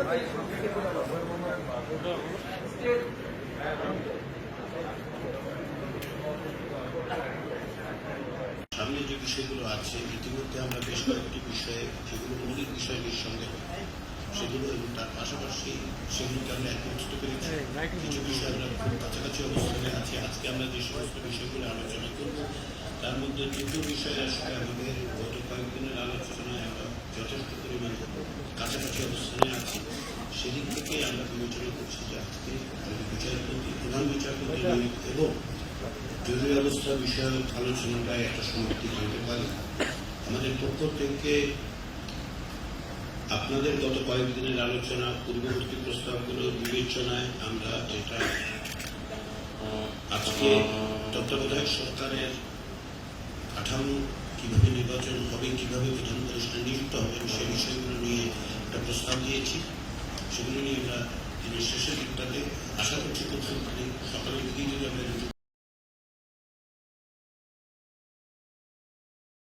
সামনে যে বিষয়গুলো আছে ইতিমধ্যে আমরা বেশ কয়েকটি বিষয়ে যেগুলো মৌলিক বিষয় নিঃসন্দেহ সেগুলো এবং তার পাশাপাশি সেগুলোকে আমরা একত্রিত করেছি। কিছু বিষয় আমরা খুব কাছাকাছি অবস্থানে আছি। আজকে আমরা যে সমস্ত বিষয়গুলো আলোচনা করব তার মধ্যে দুটো বিষয় আসলে আমাদের গত কয়েকদিনের আলোচনায় আমরা যথেষ্ট পরিমাণ কাছাকাছি অবস্থানে আছি। সেদিক থেকে আমরা বিবেচনা করছি যে আজকে বিচারপতি প্রধান বিচারপতি এবং জরুরি অবস্থা বিষয়ক আলোচনাটায় একটা সমাপ্তি হতে পারে। আমাদের পক্ষ থেকে আপনাদের গত কয়েকদিনের আলোচনা পূর্ববর্তী প্রস্তাবগুলো বিবেচনায় আমরা যেটা আজকে তত্ত্বাবধায়ক সরকারের কাঠামো কিভাবে নির্বাচন হবে, কিভাবে প্রধান উপদেষ্টা নিযুক্ত হবেন সে বিষয়গুলো নিয়ে একটা প্রস্তাব দিয়েছি। সেগুলো নিয়ে আমরা দিনের শেষের দিকটাতে আশা করছি খুব সকালের দিকেই যদি আমরা